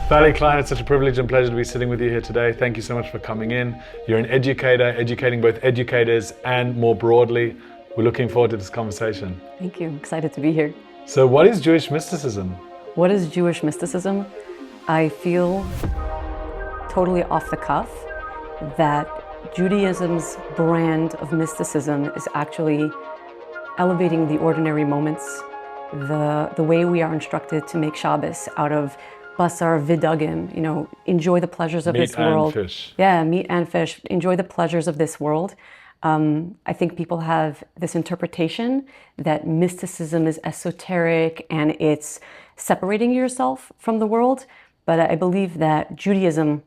Fally Klein, it's such a privilege and pleasure to be sitting with you here today. Thank you so much for coming in. You're an educator, educating both educators and more broadly. We're looking forward to this conversation. Thank you. Excited to be here. So what is Jewish mysticism? What is Jewish mysticism? I feel totally off the cuff that Judaism's brand of mysticism is actually elevating the ordinary moments, the way we are instructed to make Shabbos out of basar vidagim, enjoy the pleasures of this world. Meat and fish. Yeah, meat and fish. Enjoy the pleasures of this world. I think people have this interpretation that mysticism is esoteric and it's separating yourself from the world. But I believe that Judaism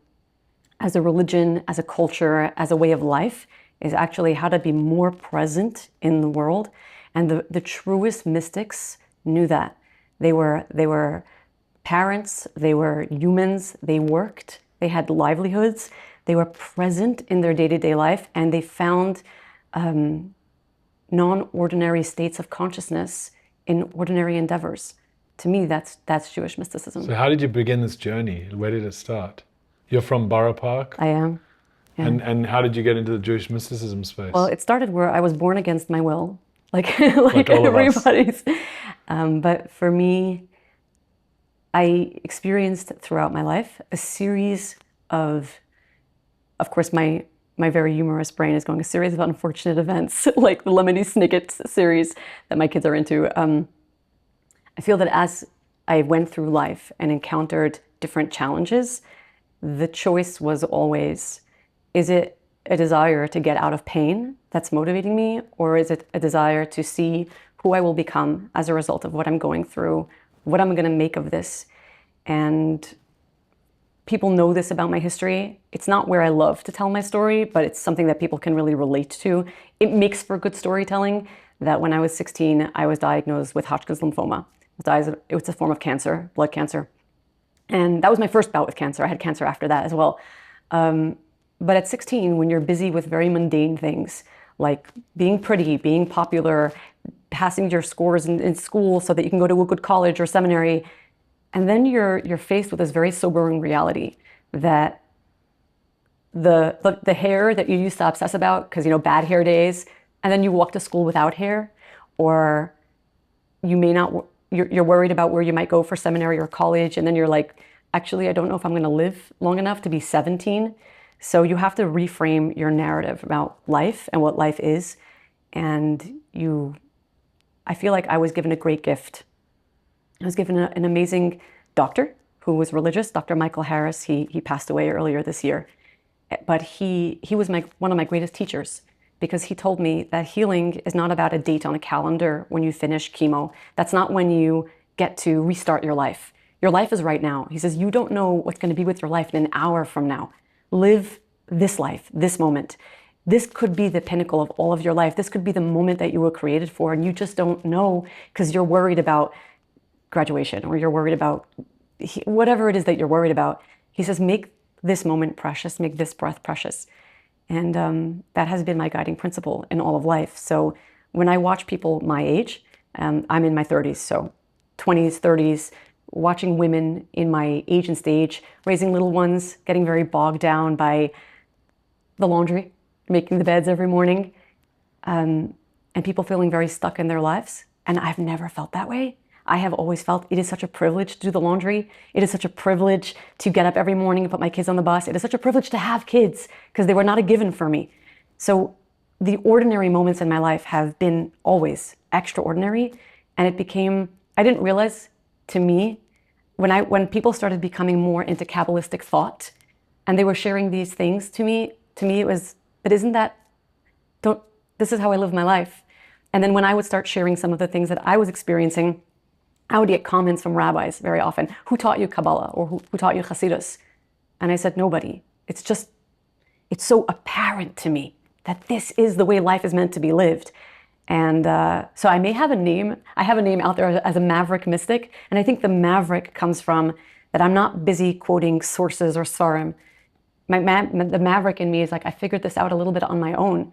as a religion, as a culture, as a way of life is actually how to be more present in the world. And the truest mystics knew that. They were parents, they were humans, they worked, they had livelihoods, they were present in their day-to-day life, and they found non-ordinary states of consciousness in ordinary endeavors. To me, that's Jewish mysticism. So how did you begin this journey? Where did it start? You're from Borough Park? I am. Yeah. And how did you get into the Jewish mysticism space? Well, it started where I was born against my will, like all of us. everybody's. But for me, I experienced throughout my life a series of course, my very humorous brain is going a series of unfortunate events, like the Lemony Snicket series that my kids are into. I feel that as I went through life and encountered different challenges, the choice was always, is it a desire to get out of pain that's motivating me, or is it a desire to see who I will become as a result of what I'm going through, what I'm going to make of this? And people know this about my history. It's not where I love to tell my story, but it's something that people can really relate to. It makes for good storytelling that when I was 16, I was diagnosed with Hodgkin's lymphoma. It was a form of cancer, blood cancer. And that was my first bout with cancer. I had cancer after that as well. But at 16, when you're busy with very mundane things, like being pretty, being popular, passing your scores in school so that you can go to a good college or seminary, and then you're faced with this very sobering reality that the hair that you used to obsess about, because bad hair days, and then you walk to school without hair, or you may not, you're worried about where you might go for seminary or college, and then you're like, actually, I don't know if I'm going to live long enough to be 17. So you have to reframe your narrative about life and what life is. And I feel like I was given a great gift. I was given an amazing doctor who was religious, Dr. Michael Harris. He passed away earlier this year. But he was one of my greatest teachers, because he told me that healing is not about a date on a calendar when you finish chemo. That's not when you get to restart your life. Your life is right now. He says, you don't know what's going to be with your life in an hour from now. Live this life, this moment. This could be the pinnacle of all of your life. This could be the moment that you were created for, and you just don't know because you're worried about graduation, or you're worried about whatever it is that you're worried about. He says, make this moment precious, make this breath precious. And that has been my guiding principle in all of life. So when I watch people my age, I'm in my 30s, so 20s, 30s, watching women in my age and stage, raising little ones, getting very bogged down by the laundry, making the beds every morning, and people feeling very stuck in their lives. And I've never felt that way. I have always felt it is such a privilege to do the laundry. It is such a privilege to get up every morning and put my kids on the bus. It is such a privilege to have kids, because they were not a given for me. So the ordinary moments in my life have been always extraordinary. And it became, I didn't realize, to me, when people started becoming more into Kabbalistic thought and they were sharing these things to me it was, but this is how I live my life. And then when I would start sharing some of the things that I was experiencing, I would get comments from rabbis very often. Who taught you Kabbalah, or who taught you Hasidus? And I said, nobody. It's so apparent to me that this is the way life is meant to be lived. And so I may have a name. I have a name out there as a maverick mystic. And I think the maverick comes from that I'm not busy quoting sources or svarim. The maverick in me is like, I figured this out a little bit on my own.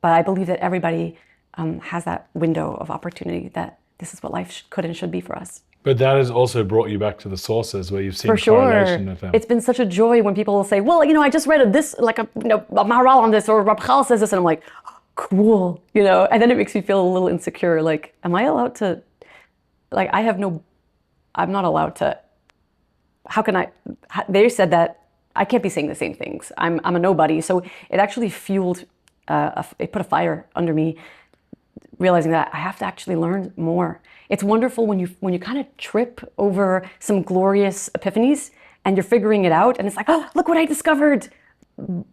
But I believe that everybody has that window of opportunity, that this is what life could and should be for us. But that has also brought you back to the sources where you've seen For correlation sure. with them. It's been such a joy when people will say, well, I just read this, like a Maharal on this, or Rabchal says this, and I'm like, cool, and then it makes me feel a little insecure. Like, am I allowed to, like, I'm not allowed to, how can I, they said that I can't be saying the same things. I'm a nobody. So it actually fueled, it put a fire under me, realizing that I have to actually learn more. It's wonderful when you kind of trip over some glorious epiphanies and you're figuring it out and it's like, oh, look what I discovered.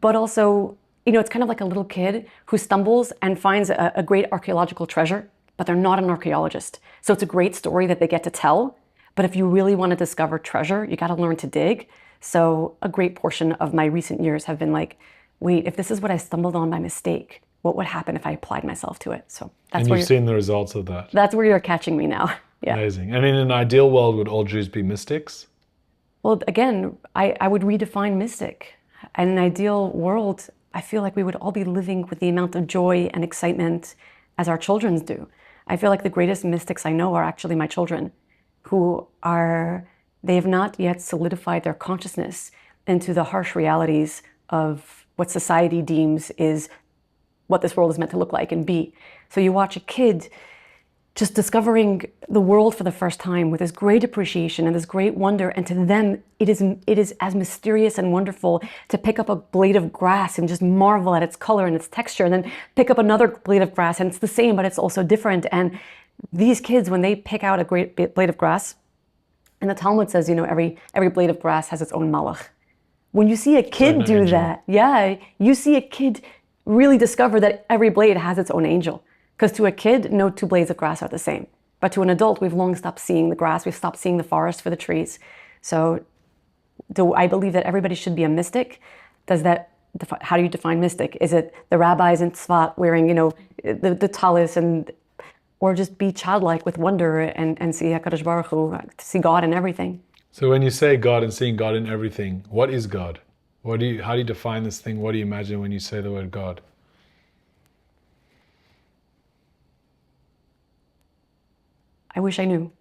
But also, it's kind of like a little kid who stumbles and finds a great archaeological treasure, but they're not an archaeologist. So it's a great story that they get to tell. But if you really want to discover treasure, you got to learn to dig. So a great portion of my recent years have been like, wait, if this is what I stumbled on by mistake, what would happen if I applied myself to it? So and you've seen the results of that. That's where you're catching me now. Yeah. Amazing. And in an ideal world, would all Jews be mystics? Well, again, I would redefine mystic. In an ideal world, I feel like we would all be living with the amount of joy and excitement as our children do. I feel like the greatest mystics I know are actually my children, they have not yet solidified their consciousness into the harsh realities of what society deems is what this world is meant to look like and be. So you watch a kid just discovering the world for the first time with this great appreciation and this great wonder, and to them it is as mysterious and wonderful to pick up a blade of grass and just marvel at its color and its texture, and then pick up another blade of grass and it's the same but it's also different. And these kids, when they pick out a great blade of grass, and the Talmud says, every blade of grass has its own malach. When you see a kid do that, you see a kid really discover that every blade has its own angel. Because to a kid, no two blades of grass are the same. But to an adult, we've long stopped seeing the grass. We've stopped seeing the forest for the trees. So do I believe that everybody should be a mystic? How do you define mystic? Is it the rabbis in Tzfat wearing, the talis, or just be childlike with wonder and see HaKadosh Baruch Hu, see God in everything? So when you say God and seeing God in everything, what is God? How do you define this thing? What do you imagine when you say the word God? I wish I knew.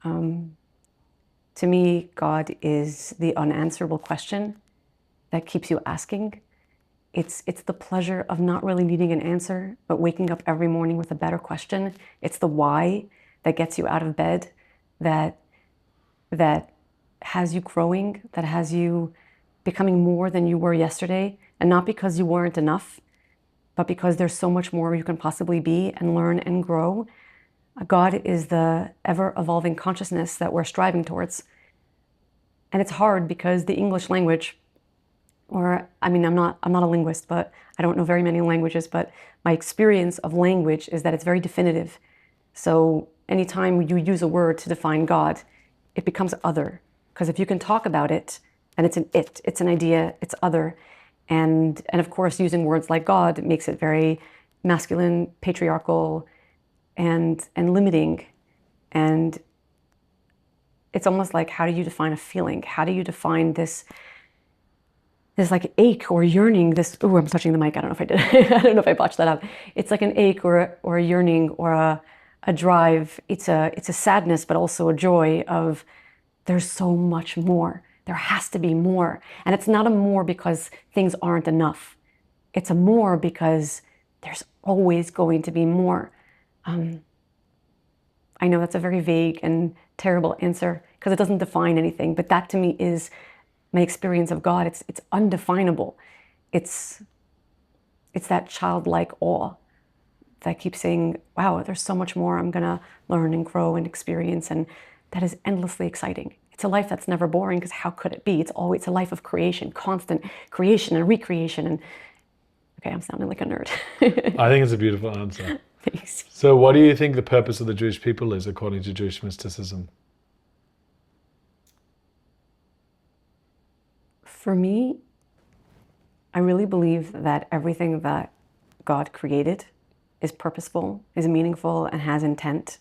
To me, God is the unanswerable question that keeps you asking. It's the pleasure of not really needing an answer, but waking up every morning with a better question. It's the why that gets you out of bed, that has you growing, that has you becoming more than you were yesterday, and not because you weren't enough, but because there's so much more you can possibly be and learn and grow. God is the ever-evolving consciousness that we're striving towards. And it's hard because the English language, I'm not a linguist, but I don't know very many languages, but my experience of language is that it's very definitive. So anytime you use a word to define God, it becomes other. Because if you can talk about it, and it's an idea, it's other. And of course, using words like God makes it very masculine, patriarchal, and limiting. And it's almost like, how do you define a feeling? How do you define this like ache or yearning, I'm touching the mic, I don't know if I did. I don't know if I botched that up. It's like an ache or a yearning or a drive. It's a sadness, but also a joy of there's so much more. There has to be more. And it's not a more because things aren't enough. It's a more because there's always going to be more. I know that's a very vague and terrible answer because it doesn't define anything, but that to me is my experience of God. It's undefinable. It's that childlike awe that keeps saying, wow, there's so much more I'm gonna learn and grow and experience, and that is endlessly exciting. It's a life that's never boring, because how could it be? It's always a life of creation, constant creation and recreation. And okay, I'm sounding like a nerd. I think it's a beautiful answer. Thanks. So what do you think the purpose of the Jewish people is, according to Jewish mysticism? For me, I really believe that everything that God created is purposeful, is meaningful, and has intent.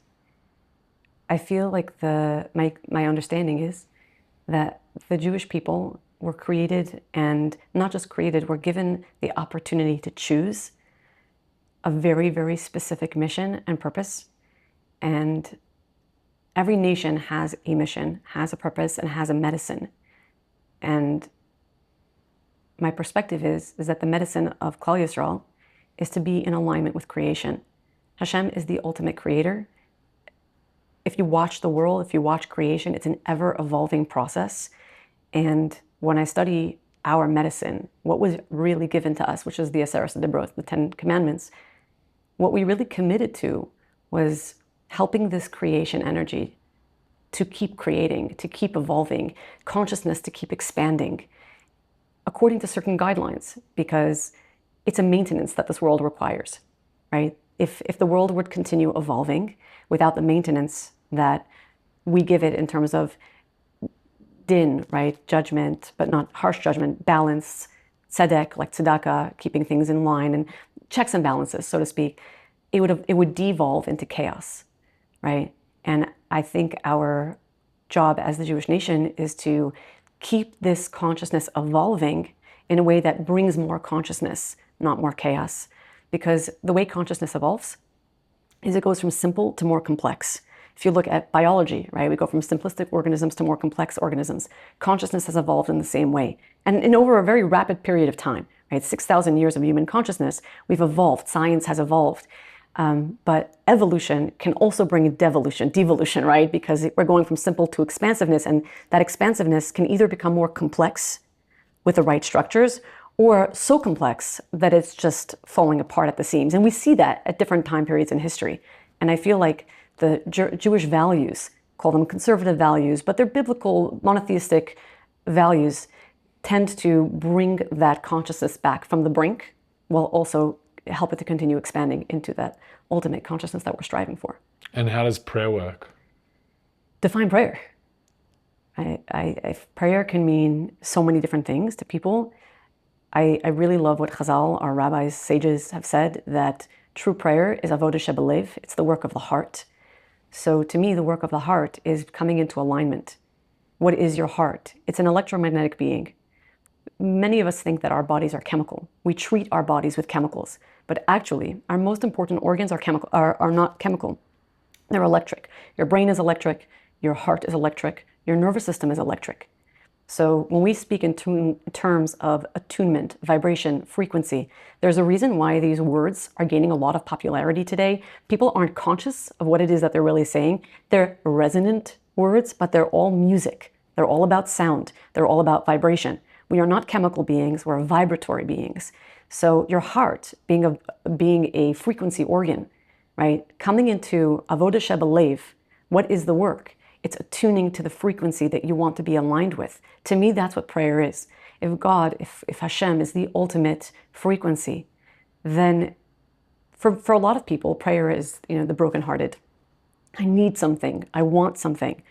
I feel like my understanding is that the Jewish people were created, and not just created, were given the opportunity to choose a very, very specific mission and purpose. And every nation has a mission, has a purpose, and has a medicine. And my perspective is that the medicine of Klal Yisrael is to be in alignment with creation. Hashem is the ultimate creator. If you watch the world, if you watch creation, it's an ever-evolving process. And when I study our medicine, what was really given to us, which is the Aseres Dibrot, the 10 Commandments, what we really committed to was helping this creation energy to keep creating, to keep evolving, consciousness to keep expanding according to certain guidelines, because it's a maintenance that this world requires, right? If the world would continue evolving without the maintenance that we give it in terms of din, right? Judgment, but not harsh judgment, balance, tzedek, like tzedakah, keeping things in line, and checks and balances, so to speak, it would devolve into chaos, right? And I think our job as the Jewish nation is to keep this consciousness evolving in a way that brings more consciousness, not more chaos. Because the way consciousness evolves is it goes from simple to more complex. If you look at biology, right, we go from simplistic organisms to more complex organisms. Consciousness has evolved in the same way. And in over a very rapid period of time, right, 6,000 years of human consciousness, we've evolved, science has evolved. But evolution can also bring devolution, right? Because we're going from simple to expansiveness, and that expansiveness can either become more complex with the right structures, or so complex that it's just falling apart at the seams. And we see that at different time periods in history. And I feel like the Jewish values, call them conservative values, but they're biblical, monotheistic values, tend to bring that consciousness back from the brink, while also help it to continue expanding into that ultimate consciousness that we're striving for. And how does prayer work? Define prayer. Prayer can mean so many different things to people. I really love what Chazal, our rabbis, sages have said, that true prayer is avodah shebelev. It's the work of the heart. So to me, the work of the heart is coming into alignment. What is your heart? It's an electromagnetic being. Many of us think that our bodies are chemical. We treat our bodies with chemicals, but actually our most important organs are not chemical. They're electric. Your brain is electric, your heart is electric, your nervous system is electric. So when we speak in terms of attunement, vibration, frequency, there's a reason why these words are gaining a lot of popularity today. People aren't conscious of what it is that they're really saying. They're resonant words, but they're all music. They're all about sound. They're all about vibration. We are not chemical beings, we're vibratory beings. So your heart, being a frequency organ, right? Coming into avodah shebelev, what is the work? It's attuning to the frequency that you want to be aligned with. To me, that's what prayer is. If God, if Hashem is the ultimate frequency, then for a lot of people, prayer is, the brokenhearted. I need something. I want something.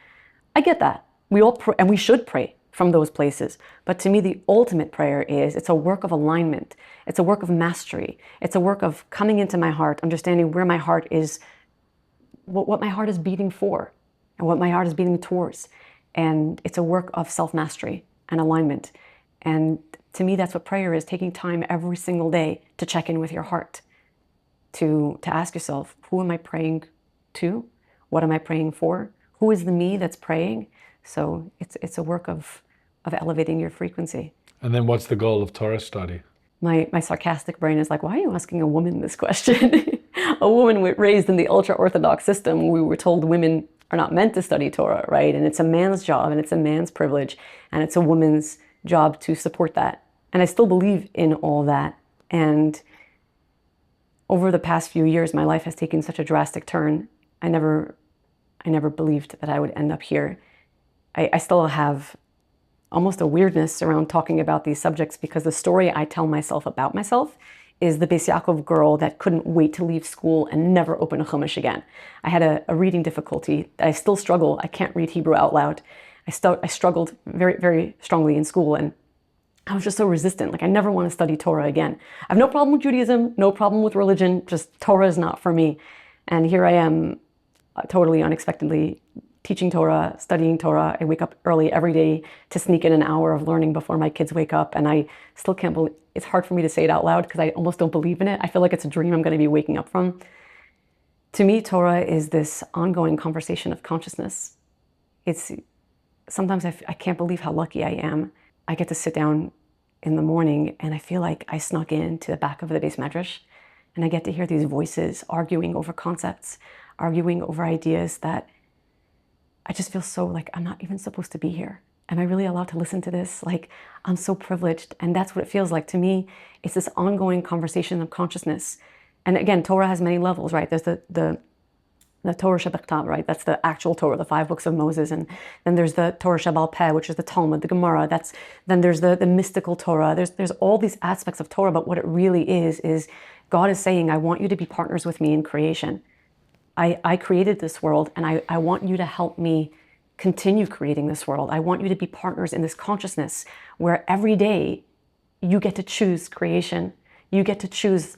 I get that. We all pray, and we should pray from those places. But to me, the ultimate prayer is, it's a work of alignment. It's a work of mastery. It's a work of coming into my heart, understanding where my heart is, what my heart is beating for, and what my heart is beating towards. And it's a work of self-mastery and alignment. And to me, that's what prayer is, taking time every single day to check in with your heart, to ask yourself, who am I praying to? What am I praying for? Who is the me that's praying? So it's a work of elevating your frequency. And then what's the goal of Torah study? My sarcastic brain is like, why are you asking a woman this question? A woman raised in the ultra-Orthodox system, we were told women are not meant to study Torah, right? And it's a man's job, and it's a man's privilege, and it's a woman's job to support that. And I still believe in all that. And over the past few years, my life has taken such a drastic turn. I never believed that I would end up here. I still have almost a weirdness around talking about these subjects, because the story I tell myself about myself is the Beis Yaakov girl that couldn't wait to leave school and never open a chumash again. I had a reading difficulty. I still struggle. I can't read Hebrew out loud. I struggled very, very strongly in school, and I was just so resistant. Like, I never want to study Torah again. I have no problem with Judaism, no problem with religion, just Torah is not for me. And here I am, totally unexpectedly, teaching Torah, studying Torah. I wake up early every day to sneak in an hour of learning before my kids wake up. And I still can't believe, it's hard for me to say it out loud because I almost don't believe in it. I feel like it's a dream I'm going to be waking up from. To me, Torah is this ongoing conversation of consciousness. It's sometimes I can't believe how lucky I am. I get to sit down in the morning and I feel like I snuck into the back of the base medrash and I get to hear these voices arguing over concepts, arguing over ideas that I just feel so like I'm not even supposed to be here. Am I really allowed to listen to this? Like, I'm so privileged. And that's what it feels like to me. It's this ongoing conversation of consciousness. And again, Torah has many levels, right? There's the Torah Shabbat, right? That's the actual Torah, the 5 books of Moses. And then there's the Torah Shabbal Peh, which is the Talmud, the Gemara. Then there's the mystical Torah. There's all these aspects of Torah, but what it really is God is saying, I want you to be partners with me in creation. I created this world, and I want you to help me continue creating this world. I want you to be partners in this consciousness where every day you get to choose creation. You get to choose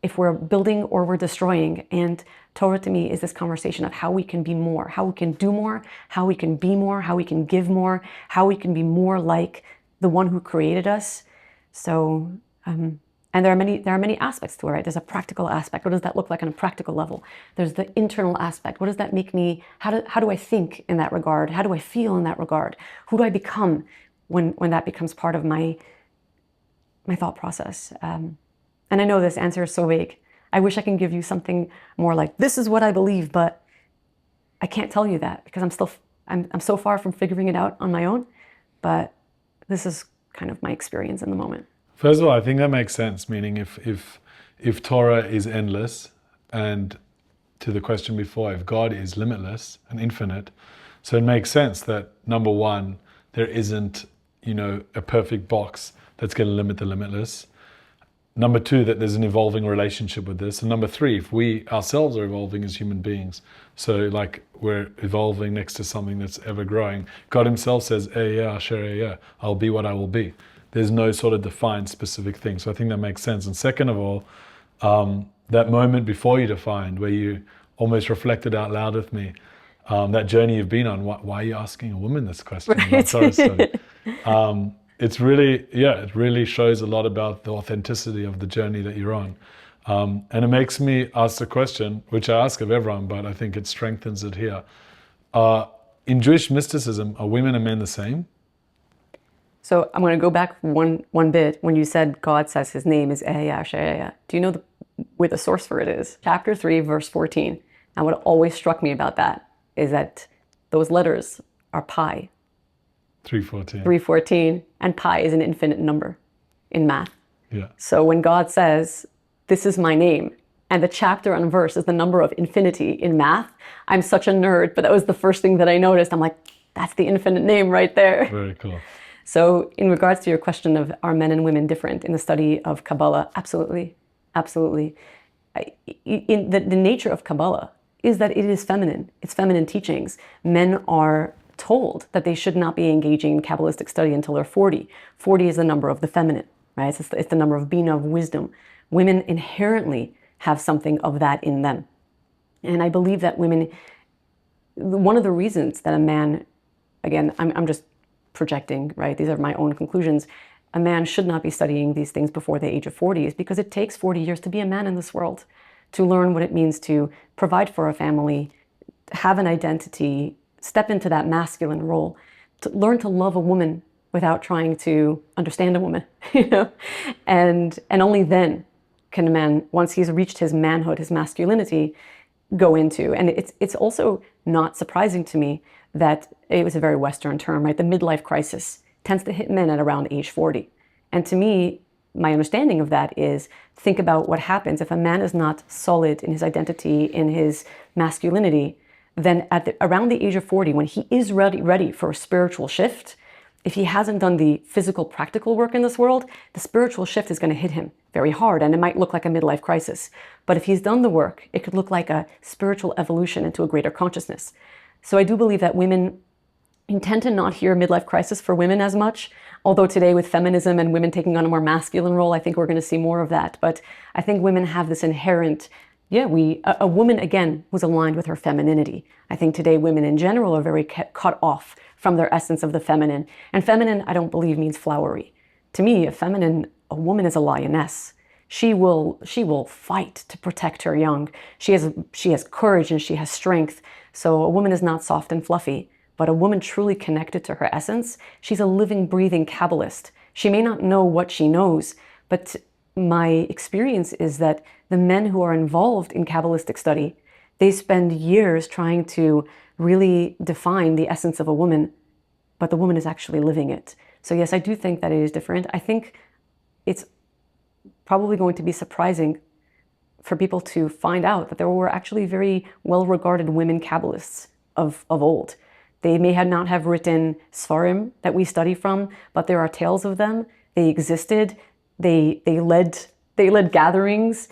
if we're building or we're destroying. And Torah to me is this conversation of how we can be more, how we can do more, how we can be more, how we can give more, how we can be more like the one who created us. So, and there are many aspects to it, right? There's a practical aspect. What does that look like on a practical level? There's the internal aspect. What does that make me? How do I think in that regard? How do I feel in that regard? Who do I become when that becomes part of my thought process? And I know this answer is so vague. I wish I can give you something more like, this is what I believe, but I can't tell you that because I'm so far from figuring it out on my own. But this is kind of my experience in the moment. First of all, I think that makes sense, meaning if Torah is endless, and to the question before, if God is limitless and infinite, so it makes sense that, number one, there isn't, a perfect box that's going to limit the limitless. Number two, that there's an evolving relationship with this. And number three, if we ourselves are evolving as human beings, so like we're evolving next to something that's ever growing. God himself says, I'll be what I will be. There's no sort of defined specific thing. So I think that makes sense. And second of all, that moment before you defined, where you almost reflected out loud with me, that journey you've been on, why are you asking a woman this question about Torah study? It's really, it really shows a lot about the authenticity of the journey that you're on. And it makes me ask the question, which I ask of everyone, but I think it strengthens it here. In Jewish mysticism, are women and men the same? So I'm going to go back one bit. When you said God says his name is Ehyeh Asher, do you know where the source for it is? Chapter 3, verse 14. And what always struck me about that is that those letters are pi. 314. 314, and pi is an infinite number in math. Yeah. So when God says, this is my name, and the chapter and verse is the number of infinity in math, I'm such a nerd, but that was the first thing that I noticed. I'm like, that's the infinite name right there. Very cool. So in regards to your question of are men and women different in the study of Kabbalah, absolutely, absolutely. In the nature of Kabbalah is that it is feminine. It's feminine teachings. Men are told that they should not be engaging in Kabbalistic study until they're 40. 40 is the number of the feminine, right? It's the number of Bina, of wisdom. Women inherently have something of that in them. And I believe that women, one of the reasons that a man, again, I'm just projecting, right? These are my own conclusions. A man should not be studying these things before the age of 40 is because it takes 40 years to be a man in this world, to learn what it means to provide for a family, have an identity, step into that masculine role, to learn to love a woman without trying to understand a woman, and only then can a man, once he's reached his manhood, his masculinity, go into. And it's also not surprising to me that it was a very Western term, right? The midlife crisis tends to hit men at around age 40. And to me, my understanding of that is, think about what happens if a man is not solid in his identity, in his masculinity, then around the age of 40, when he is ready for a spiritual shift, if he hasn't done the physical, practical work in this world, the spiritual shift is going to hit him very hard, and it might look like a midlife crisis. But if he's done the work, it could look like a spiritual evolution into a greater consciousness. So I do believe that women tend to not hear midlife crisis for women as much, although today with feminism and women taking on a more masculine role, I think we're going to see more of that. But I think women have this inherent, a woman, again, who's aligned with her femininity. I think today women in general are very cut off from their essence of the feminine. And feminine, I don't believe, means flowery. To me, a woman is a lioness. She will fight to protect her young. She has courage and she has strength. So a woman is not soft and fluffy, but a woman truly connected to her essence, she's a living, breathing Kabbalist. She may not know what she knows, but my experience is that the men who are involved in Kabbalistic study, they spend years trying to really define the essence of a woman, but the woman is actually living it. So yes, I do think that it is different. I think it's probably going to be surprising for people to find out that there were actually very well-regarded women Kabbalists of old. They may not have written Sfarim that we study from, but there are tales of them. They existed. They led gatherings,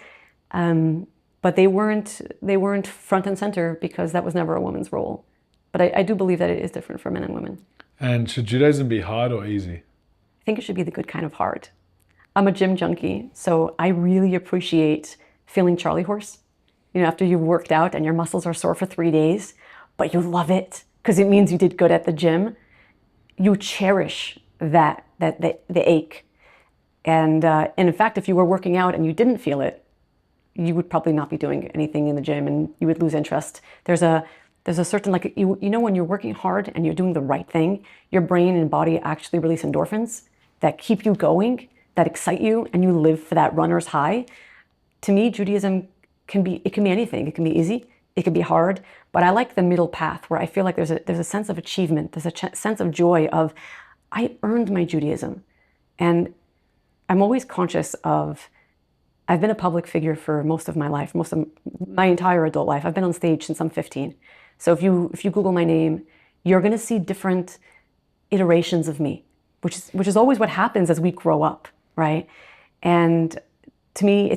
but they weren't front and center because that was never a woman's role. But I do believe that it is different for men and women. And should Judaism be hard or easy? I think it should be the good kind of hard. I'm a gym junkie, so I really appreciate feeling Charlie horse. You know, after you've worked out and your muscles are sore for 3 days, but you love it because it means you did good at the gym. You cherish the ache. And in fact, if you were working out and you didn't feel it, you would probably not be doing anything in the gym and you would lose interest. There's a certain, like, you know, when you're working hard and you're doing the right thing, your brain and body actually release endorphins that keep you going, that excite you, and you live for that runner's high. To me, Judaism can be anything. It can be easy, it can be hard, but I like the middle path where I feel like there's a sense of achievement, there's a sense of joy of, I earned my Judaism. And I'm always conscious of, I've been a public figure for most of my life, most of my entire adult life. I've been on stage since I'm 15. So if you Google my name, you're going to see different iterations of me, which is always what happens as we grow up, right? And to me,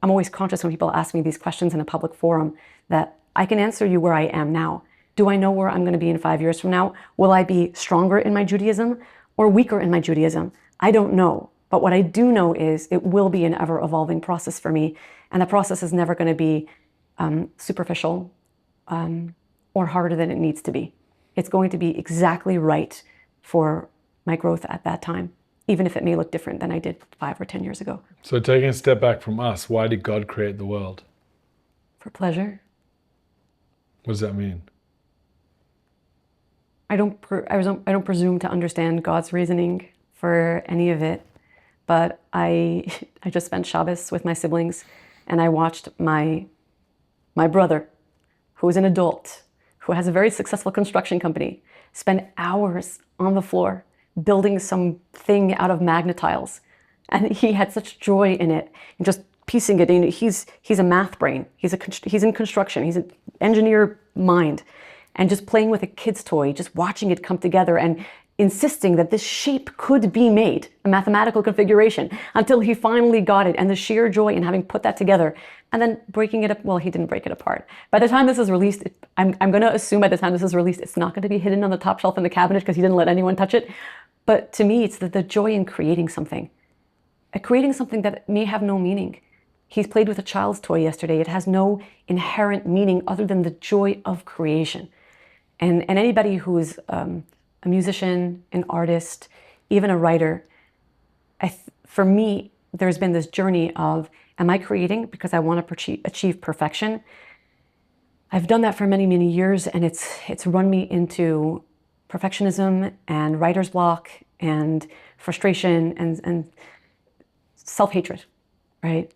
I'm always conscious when people ask me these questions in a public forum that I can answer you where I am now. Do I know where I'm going to be in 5 years from now? Will I be stronger in my Judaism or weaker in my Judaism? I don't know. But what I do know is it will be an ever-evolving process for me. And the process is never going to be superficial or harder than it needs to be. It's going to be exactly right for my growth at that time, even if it may look different than I did 5 or 10 years ago. So taking a step back from us, why did God create the world? For pleasure. What does that mean? I don't presume to understand God's reasoning for any of it, but I just spent Shabbos with my siblings, and I watched my brother, who is an adult, who has a very successful construction company, spend hours on the floor building something out of magnetiles. And he had such joy in it and just piecing it in. He's a math brain. He's in construction. He's an engineer mind. And just playing with a kid's toy, just watching it come together and insisting that this shape could be made, a mathematical configuration, until he finally got it, and the sheer joy in having put that together and then breaking it up. Well, he didn't break it apart. By the time this is released, I'm going to assume by the time this is released, it's not going to be hidden on the top shelf in the cabinet because he didn't let anyone touch it. But to me, it's the joy in creating something that may have no meaning. He's played with a child's toy yesterday. It has no inherent meaning other than the joy of creation. And anybody who's a musician, an artist, even a writer, for me, there's been this journey of, am I creating because I want to achieve perfection? I've done that for many, many years, and it's run me into perfectionism and writer's block and frustration and self-hatred, right?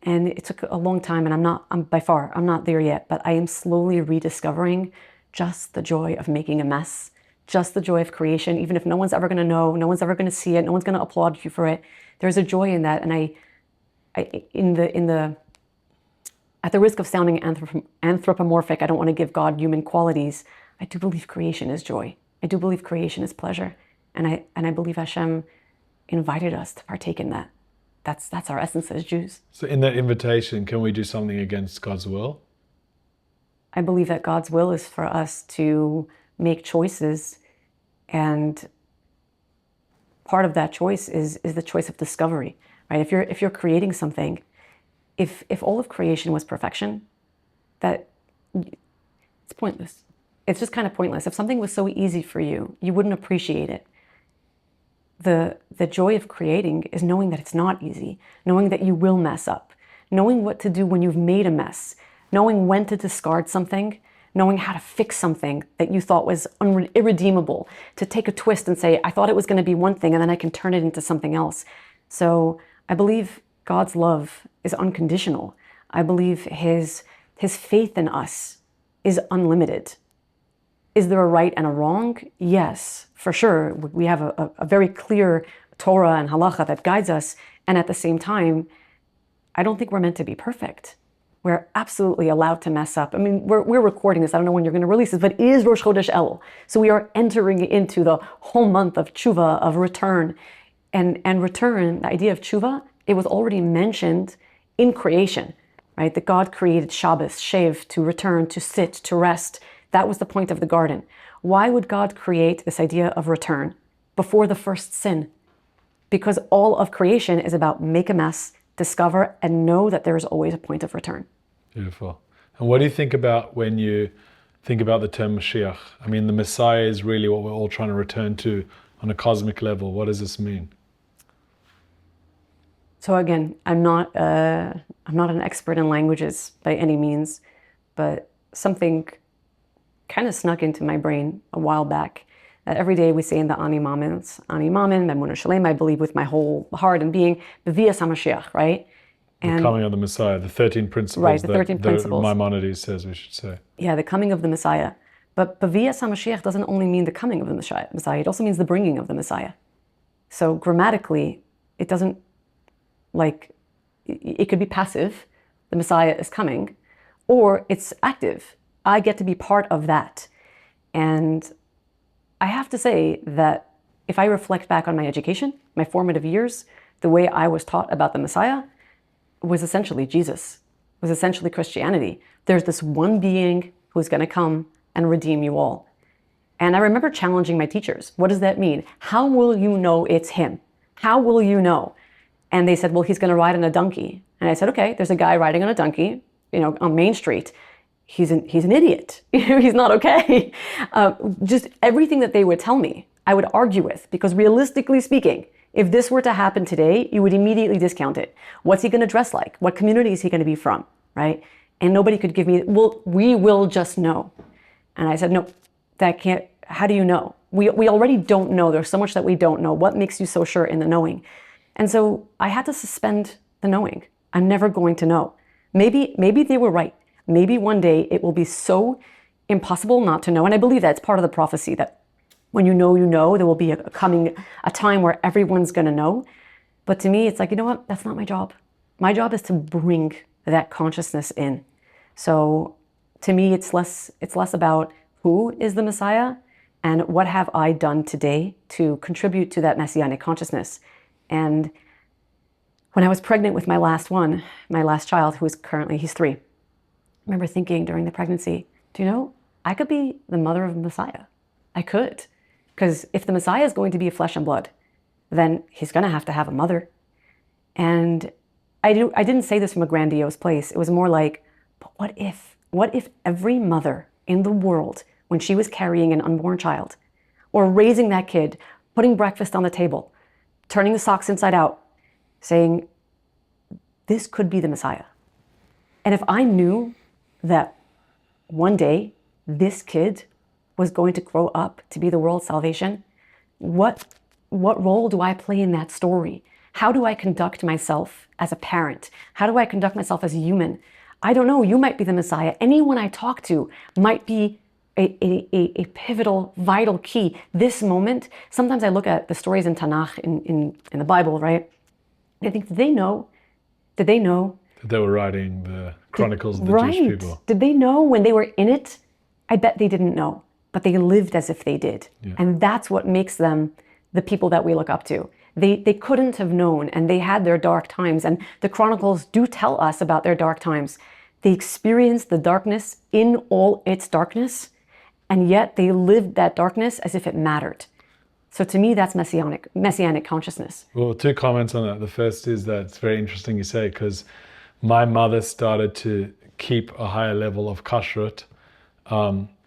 And it took a long time, and I'm by far not there yet, but I am slowly rediscovering just the joy of making a mess, just the joy of creation, even if no one's ever going to know, no one's ever going to see it, no one's going to applaud you for it. There's a joy in that, and at the risk of sounding anthropomorphic, I don't want to give God human qualities. I do believe creation is joy. I do believe creation is pleasure, and I believe Hashem invited us to partake in that. That's our essence as Jews. So in that invitation, can we do something against God's will? I believe that God's will is for us to make choices, and part of that choice is the choice of discovery, right? If you're creating something, if all of creation was perfection, that it's pointless. It's just kind of pointless. If something was so easy for you, you wouldn't appreciate it. the joy of creating is knowing that it's not easy, knowing that you will mess up, knowing what to do when you've made a mess, knowing when to discard something, knowing how to fix something that you thought was irredeemable, to take a twist and say, I thought it was going to be one thing and then I can turn it into something else. So I believe God's love is unconditional. I believe his faith in us is unlimited. Is there a right and a wrong? Yes, for sure. We have a very clear Torah and halacha that guides us. And at the same time, I don't think we're meant to be perfect. We're absolutely allowed to mess up. I mean, we're recording this. I don't know when you're going to release this, but it is Rosh Chodesh Elul. So we are entering into the whole month of tshuva, of return. And return, the idea of tshuva, it was already mentioned in creation, right? That God created Shabbos, Shev, to return, to sit, to rest. That was the point of the garden. Why would God create this idea of return before the first sin? Because all of creation is about make a mess, discover, and know that there is always a point of return. Beautiful. And what do you think about when you think about the term Mashiach? I mean, the Messiah is really what we're all trying to return to on a cosmic level. What does this mean? So again, I'm not an expert in languages by any means, but something kind of snuck into my brain a while back. Every day we say in the Ani Mamin, Memuna Shalem, I believe with my whole heart and being, B'vias HaMashiach, right? The coming of the Messiah, the 13 principles, right, the 13 that principles. Maimonides says we should say. Yeah, the coming of the Messiah. But B'vias HaMashiach doesn't only mean the coming of the Messiah, it also means the bringing of the Messiah. So grammatically, it doesn't, like, it could be passive, the Messiah is coming, or it's active. I get to be part of that. And I have to say that if I reflect back on my education, my formative years, the way I was taught about the Messiah was essentially Jesus, was essentially Christianity. There's this one being who's going to come and redeem you all. And I remember challenging my teachers. What does that mean? How will you know it's him? How will you know? And they said, well, he's going to ride on a donkey. And I said, okay, there's a guy riding on a donkey, on Main Street. He's an idiot. He's not okay. Just everything that they would tell me, I would argue with, because realistically speaking, if this were to happen today, you would immediately discount it. What's he going to dress like? What community is he going to be from, right? And nobody could give me, well, we will just know. And I said, no, that can't, how do you know? We already don't know. There's so much that we don't know. What makes you so sure in the knowing? And so I had to suspend the knowing. I'm never going to know. Maybe they were right. Maybe one day it will be so impossible not to know. And I believe that's part of the prophecy, that when you know, there will be a time where everyone's going to know. But to me, it's like, you know what? That's not my job. My job is to bring that consciousness in. So to me, it's less about who is the Messiah and what have I done today to contribute to that messianic consciousness. And when I was pregnant with my last child, he's 3. I remember thinking during the pregnancy, do you know, I could be the mother of the Messiah. I could. Because if the Messiah is going to be flesh and blood, then he's going to have a mother. And I didn't say this from a grandiose place. It was more like, but what if every mother in the world, when she was carrying an unborn child, or raising that kid, putting breakfast on the table, turning the socks inside out, saying, this could be the Messiah. And if I knew that one day this kid was going to grow up to be the world's salvation, what role do I play in that story? How do I conduct myself as a parent? How do I conduct myself as a human? I don't know. You might be the Messiah. Anyone I talk to might be a pivotal, vital key. This moment, sometimes I look at the stories in Tanakh, in the Bible, right? And I think, did they know? That they were writing the chronicles of the Jewish people. Did they know when they were in it? I bet they didn't know, but they lived as if they did. Yeah. And that's what makes them the people that we look up to. They couldn't have known, and they had their dark times, and the chronicles do tell us about their dark times. They experienced the darkness in all its darkness, and yet they lived that darkness as if it mattered. So to me, that's messianic consciousness. Well, 2 comments on that. The first is that it's very interesting you say, because my mother started to keep a higher level of kashrut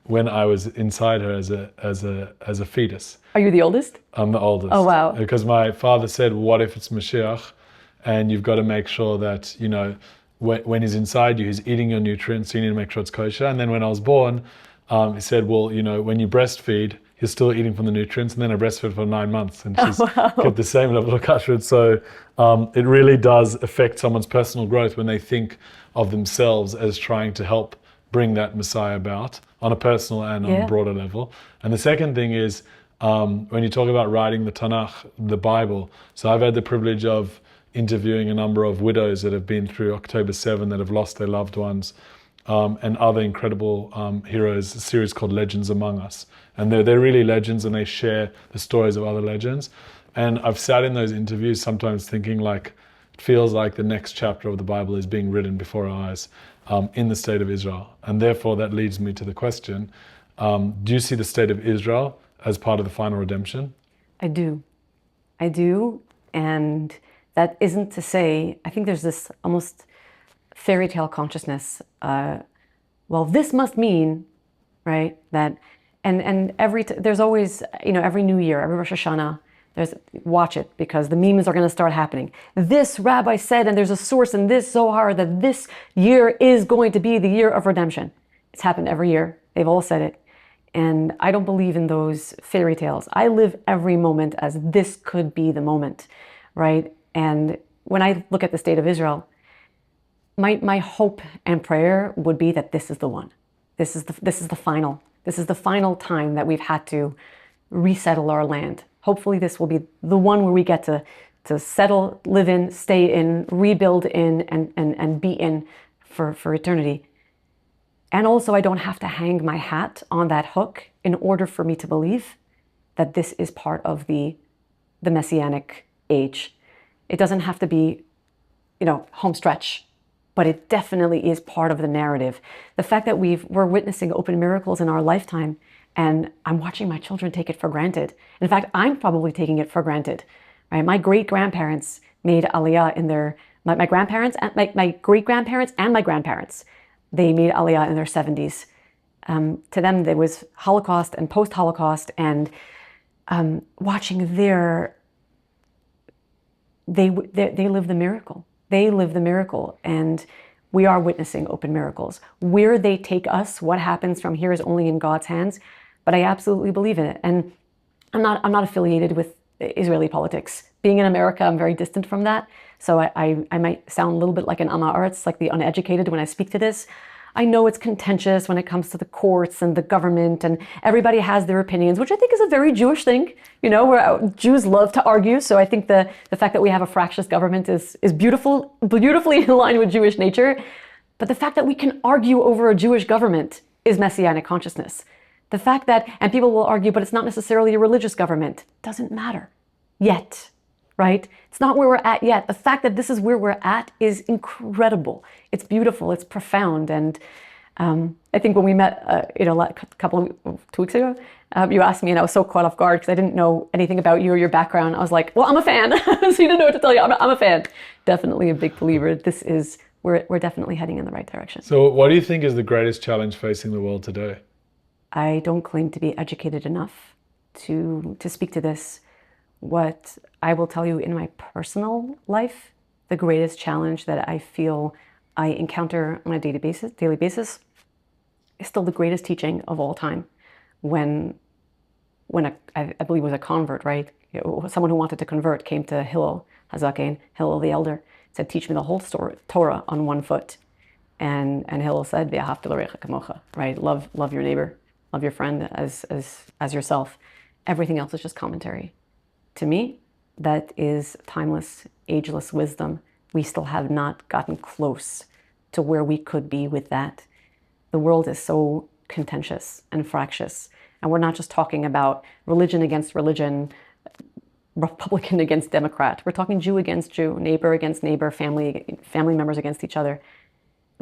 when I was inside her as a fetus. Are you the oldest? I'm the oldest. Oh, wow. Because my father said, what if it's Mashiach? And you've got to make sure that, you know, when he's inside you, he's eating your nutrients, so you need to make sure it's kosher. And then when I was born, he said, well, you know, when you breastfeed, you're still eating from the nutrients. And then I breastfed for 9 months, and she's kept the same level of kashrut. So it really does affect someone's personal growth when they think of themselves as trying to help bring that Messiah about on a personal and on a broader level. And the second thing is, when you talk about writing the Tanakh, the Bible, so I've had the privilege of interviewing a number of widows that have been through October 7, that have lost their loved ones, and other incredible heroes, a series called Legends Among Us. And they're really legends, and they share the stories of other legends. And I've sat in those interviews sometimes thinking, like, it feels like the next chapter of the Bible is being written before our eyes in the state of Israel. And therefore that leads me to the question, do you see the state of Israel as part of the final redemption? I do. I do. And that isn't to say, I think there's this almost fairy tale consciousness. Well, this must mean, right, that, and there's always, you know, every New Year, every Rosh Hashanah, watch it, because the memes are going to start happening. This rabbi said, and there's a source in this Zohar, that this year is going to be the year of redemption. It's happened every year. They've all said it. And I don't believe in those fairy tales. I live every moment as this could be the moment, right? And when I look at the state of Israel, my hope and prayer would be that this is the one. This is the final time that we've had to resettle our land. Hopefully this will be the one where we get to settle, live in, stay in, rebuild in, and be in for eternity. And also, I don't have to hang my hat on that hook in order for me to believe that this is part of the messianic age. It doesn't have to be, you know, home stretch, but it definitely is part of the narrative. The fact that we're witnessing open miracles in our lifetime, and I'm watching my children take it for granted. In fact, I'm probably taking it for granted. Right? My great-grandparents made Aliyah in their, my grandparents, my great-grandparents and my grandparents, they made Aliyah in their 70s. To them, there was Holocaust and post-Holocaust, and watching they live the miracle. They live the miracle, and we are witnessing open miracles. Where they take us, what happens from here, is only in God's hands. But I absolutely believe in it, and I'm not affiliated with Israeli politics. Being in America, I'm very distant from that. So I might sound a little bit like an Amma Arts, like the uneducated, when I speak to this. I know it's contentious when it comes to the courts and the government, and everybody has their opinions, which I think is a very Jewish thing, you know, where Jews love to argue. So I think the fact that we have a fractious government is beautifully in line with Jewish nature. But the fact that we can argue over a Jewish government is messianic consciousness. The fact that, and people will argue, but it's not necessarily a religious government, doesn't matter yet, right? It's not where we're at yet. The fact that this is where we're at is incredible. It's beautiful. It's profound. And I think when we met, a 2 weeks ago, you asked me, and I was so caught off guard because I didn't know anything about you or your background. I was like, well, I'm a fan. So you didn't know what to tell you. I'm a fan. Definitely a big believer. We're definitely heading in the right direction. So what do you think is the greatest challenge facing the world today? I don't claim to be educated enough to speak to this. What I will tell you in my personal life, the greatest challenge that I feel I encounter on a daily basis is still the greatest teaching of all time. When I believe it was a convert, right? Someone who wanted to convert came to Hillel Hazaken, Hillel the elder, said, teach me the whole Torah on one foot. And Hillel said, V'ahavta l'recha kamocha, right? Love your neighbor, love your friend as yourself. Everything else is just commentary. To me, that is timeless, ageless wisdom. We still have not gotten close to where we could be with that. The world is so contentious and fractious. And we're not just talking about religion against religion, Republican against Democrat. We're talking Jew against Jew, neighbor against neighbor, family members against each other.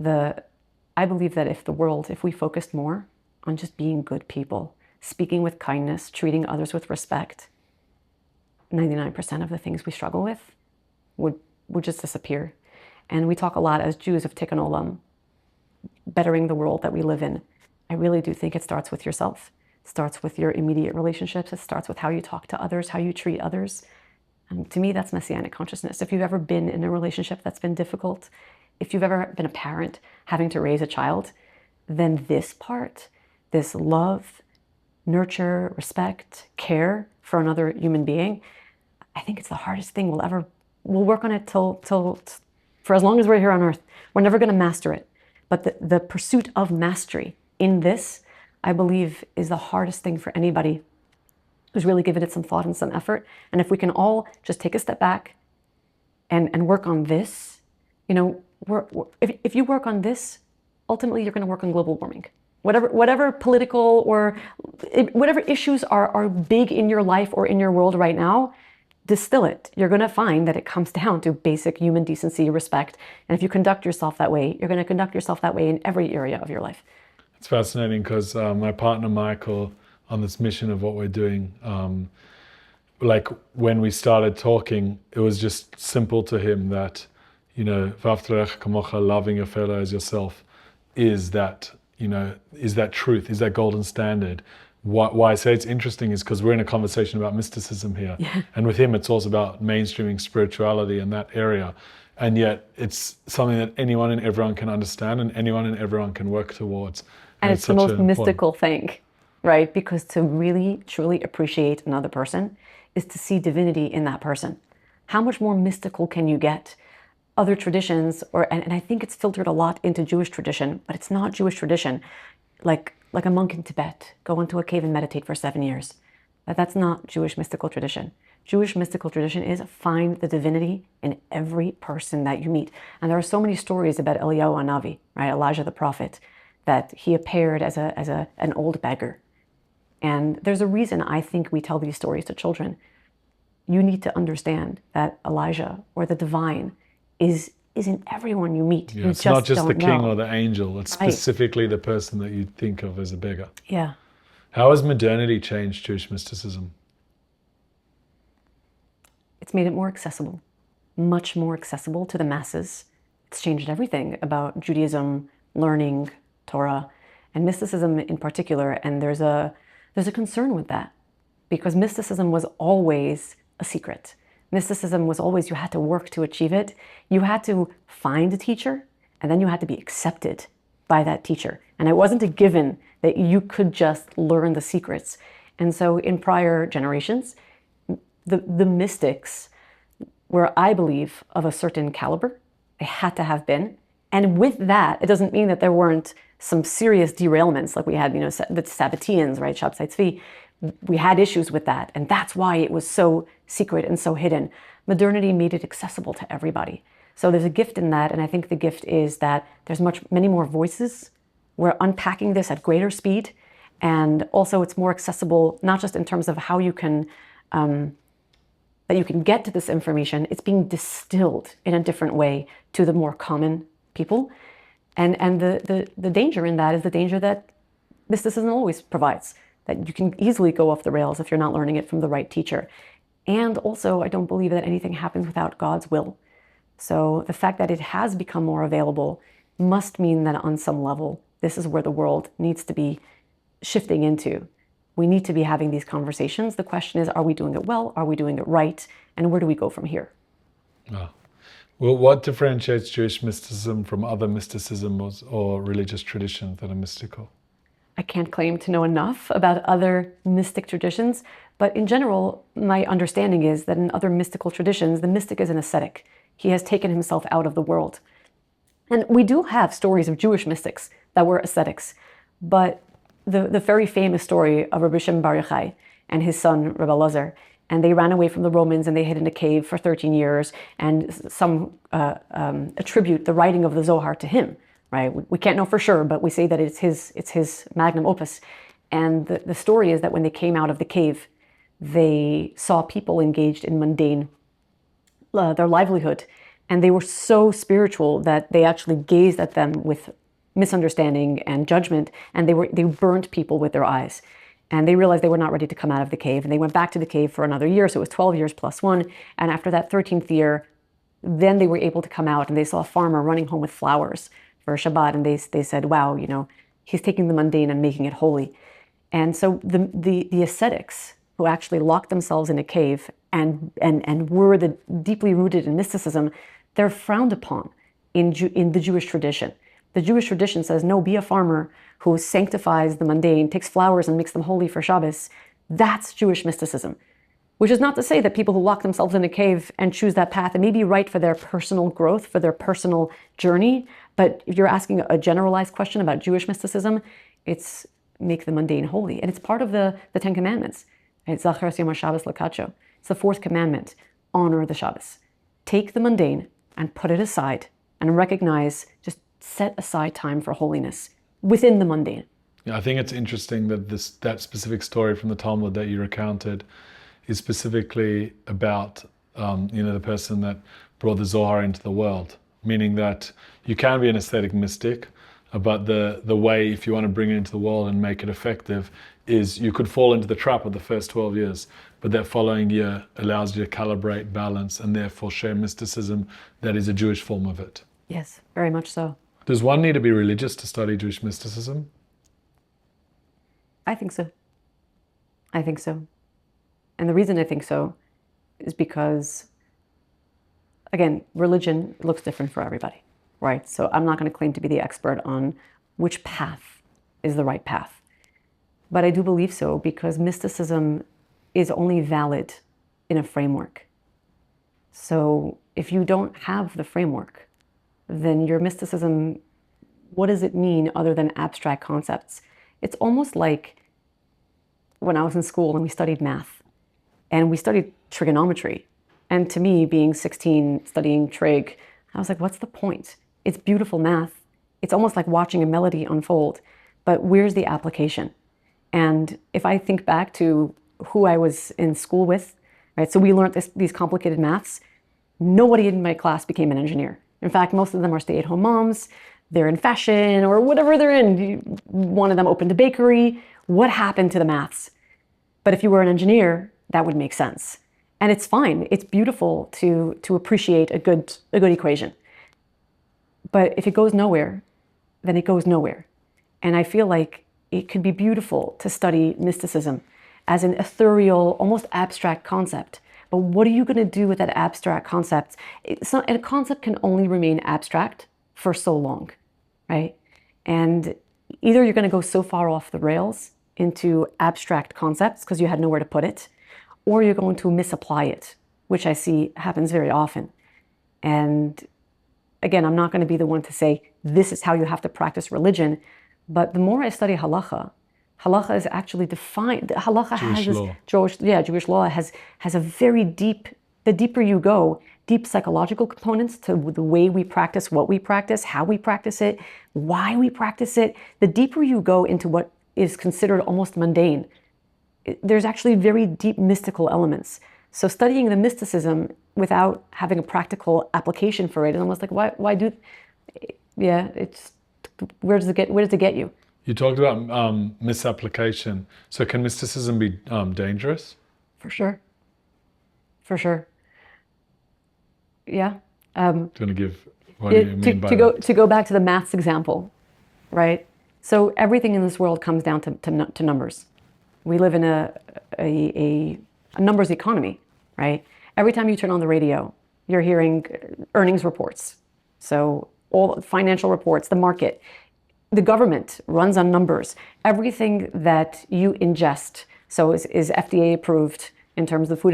I believe that if we focused more on just being good people, speaking with kindness, treating others with respect, 99% of the things we struggle with would just disappear. And we talk a lot as Jews of tikkun olam, bettering the world that we live in. I really do think it starts with yourself. It starts with your immediate relationships. It starts with how you talk to others, how you treat others. And to me, that's messianic consciousness. If you've ever been in a relationship that's been difficult, if you've ever been a parent having to raise a child, then this part, this love, nurture, respect, care for another human being, I think it's the hardest thing we'll work on it till for as long as we're here on earth. We're never going to master it. But the pursuit of mastery in this, I believe, is the hardest thing for anybody who's really given it some thought and some effort. And if we can all just take a step back and work on this, if you work on this, ultimately you're going to work on global warming. Whatever political or whatever issues are big in your life or in your world right now, distill it. You're going to find that it comes down to basic human decency, respect. And if you conduct yourself that way, you're going to conduct yourself that way in every area of your life. It's fascinating because my partner Michael, on this mission of what we're doing, like when we started talking, it was just simple to him that, v'ahavta kamocha, loving your fellow as yourself, is that truth, is that golden standard. Why I say it's interesting is because we're in a conversation about mysticism here. Yeah. And with him, it's also about mainstreaming spirituality in that area. And yet it's something that anyone and everyone can understand and anyone and everyone can work towards. And it's the most mystical thing, right? Because to really, truly appreciate another person is to see divinity in that person. How much more mystical can you get? Other traditions, and I think it's filtered a lot into Jewish tradition, but it's not Jewish tradition. Like a monk in Tibet, go into a cave and meditate for 7 years. That's not Jewish mystical tradition. Jewish mystical tradition is find the divinity in every person that you meet. And there are so many stories about Eliyahu Hanavi, right? Elijah the prophet, that he appeared as an old beggar. And there's a reason I think we tell these stories to children. You need to understand that Elijah or the divine is in everyone you meet. Yeah, you it's not just the king know. or the angel. It's specifically the person that you think of as a beggar. Yeah. How has modernity changed Jewish mysticism? It's made it more accessible, much more accessible to the masses. It's changed everything about Judaism, learning, Torah, and mysticism in particular. And there's a concern with that because mysticism was always a secret. Mysticism was always, you had to work to achieve it. You had to find a teacher, and then you had to be accepted by that teacher. And it wasn't a given that you could just learn the secrets. And so in prior generations, the mystics were, I believe, of a certain caliber. They had to have been. And with that, it doesn't mean that there weren't some serious derailments like we had, the Sabbateans, right, Shabtai Tzvi. We had issues with that, and that's why it was so secret and so hidden. Modernity made it accessible to everybody. So there's a gift in that, and I think the gift is that there's many more voices. We're unpacking this at greater speed, and also it's more accessible, not just in terms of how you can that you can get to this information. It's being distilled in a different way to the more common people, and the danger in that is the danger that mysticism always provides. That you can easily go off the rails if you're not learning it from the right teacher. And also, I don't believe that anything happens without God's will. So the fact that it has become more available must mean that on some level, this is where the world needs to be shifting into. We need to be having these conversations. The question is, are we doing it well? Are we doing it right? And where do we go from here? Oh. Well, what differentiates Jewish mysticism from other mysticisms or religious traditions that are mystical? I can't claim to know enough about other mystic traditions, but in general, my understanding is that in other mystical traditions, the mystic is an ascetic. He has taken himself out of the world. And we do have stories of Jewish mystics that were ascetics, but the very famous story of Rabbi Shimon Bar Yochai and his son, Rabbi Elazar, and they ran away from the Romans and they hid in a cave for 13 years, and some attribute the writing of the Zohar to him. Right? We can't know for sure, but we say that it's his magnum opus. And the story is that when they came out of the cave, they saw people engaged in mundane, their livelihood. And they were so spiritual that they actually gazed at them with misunderstanding and judgment. And they burnt people with their eyes. And they realized they were not ready to come out of the cave. And they went back to the cave for another year. So it was 12 years plus 1. And after that 13th year, then they were able to come out, and they saw a farmer running home with flowers for Shabbat, and they said, wow, He's taking the mundane and making it holy. And so the ascetics who actually locked themselves in a cave and were deeply rooted in mysticism, they're frowned upon in the Jewish tradition. The Jewish tradition says, no, be a farmer who sanctifies the mundane, takes flowers and makes them holy for Shabbos. That's Jewish mysticism. Which is not to say that people who lock themselves in a cave and choose that path, it may be right for their personal growth, for their personal journey. But if you're asking a generalized question about Jewish mysticism, it's make the mundane holy. And it's part of the Ten Commandments. It's Zachar Yom HaShabbos Lakacho. It's the fourth commandment. Honor the Shabbos. Take the mundane and put it aside and recognize, just set aside time for holiness within the mundane. Yeah, I think it's interesting that that specific story from the Talmud that you recounted is specifically about the person that brought the Zohar into the world, meaning that you can be an aesthetic mystic, but the way, if you want to bring it into the world and make it effective, is you could fall into the trap of the first 12 years, but that following year allows you to calibrate, balance, and therefore share mysticism that is a Jewish form of it. Yes, very much so. Does one need to be religious to study Jewish mysticism? I think so. I think so. And the reason I think so is because, again, religion looks different for everybody, right? So I'm not going to claim to be the expert on which path is the right path. But I do believe so because mysticism is only valid in a framework. So if you don't have the framework, then your mysticism, what does it mean other than abstract concepts? It's almost like when I was in school and we studied math. And we studied trigonometry. And to me, being 16, studying trig, I was like, what's the point? It's beautiful math. It's almost like watching a melody unfold. But where's the application? And if I think back to who I was in school with, right? So we learned these complicated maths. Nobody in my class became an engineer. In fact, most of them are stay-at-home moms. They're in fashion or whatever they're in. One of them opened a bakery. What happened to the maths? But if you were an engineer, that would make sense. And it's fine. It's beautiful to appreciate a good equation. But if it goes nowhere, then it goes nowhere. And I feel like it could be beautiful to study mysticism as an ethereal, almost abstract concept. But what are you going to do with that abstract concept? And a concept can only remain abstract for so long, right? And either you're going to go so far off the rails into abstract concepts because you had nowhere to put it, or you're going to misapply it, which I see happens very often. And again, I'm not going to be the one to say, this is how you have to practice religion. But the more I study halacha is actually defined. Halacha Jewish law has a very deep, the deeper you go, deep psychological components to the way we practice, what we practice, how we practice it, why we practice it. The deeper you go into what is considered almost mundane, there's actually very deep mystical elements. So studying the mysticism without having a practical application for it is almost like, why do, yeah, it's, where does it get you? You talked about misapplication. So can mysticism be dangerous? For sure. For sure. Yeah. Do you want to give, what do you mean by that? To go back to the maths example, right? So everything in this world comes down to numbers. We live in a numbers economy, right? Every time you turn on the radio, you're hearing earnings reports. So all financial reports, the market, the government runs on numbers. Everything that you ingest, so is FDA approved in terms of the Food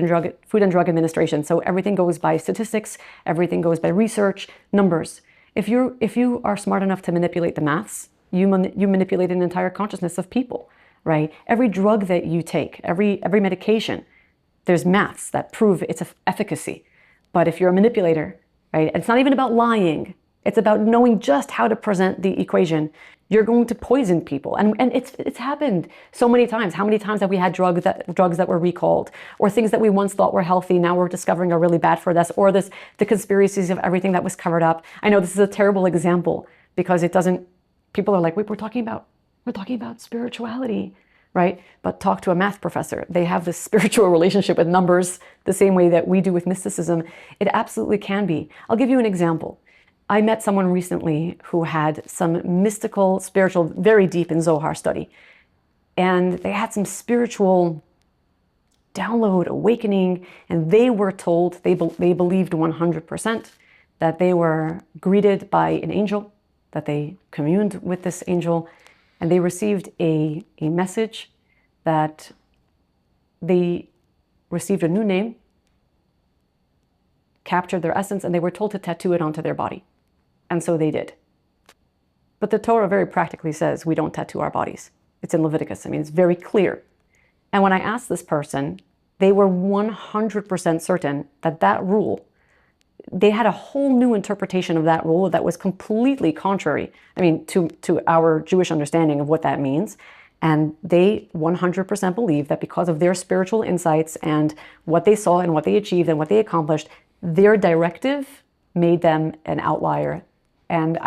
and Drug Administration. So everything goes by statistics, everything goes by research, numbers. If you are smart enough to manipulate the maths, you manipulate an entire consciousness of people, right? Every drug that you take, every medication, there's maths that prove its efficacy. But if you're a manipulator, right, it's not even about lying. It's about knowing just how to present the equation. You're going to poison people. And it's happened so many times. How many times have we had drugs that were recalled, or things that we once thought were healthy, now we're discovering are really bad for us, or the conspiracies of everything that was covered up. I know this is a terrible example because it doesn't, people are like, wait, we're talking about spirituality, right? But talk to a math professor. They have this spiritual relationship with numbers the same way that we do with mysticism. It absolutely can be. I'll give you an example. I met someone recently who had some mystical, spiritual, very deep in Zohar study. And they had some spiritual download, awakening, and they were told, they believed 100% that they were greeted by an angel, that they communed with this angel, and they received a message that they received a new name, captured their essence, and they were told to tattoo it onto their body. And so they did. But the Torah very practically says we don't tattoo our bodies. It's in Leviticus. I mean, it's very clear. And when I asked this person, they were 100% certain that that rule, they had a whole new interpretation of that rule that was completely contrary, I mean, to our Jewish understanding of what that means. And they 100% believe that because of their spiritual insights and what they saw and what they achieved and what they accomplished, their directive made them an outlier. And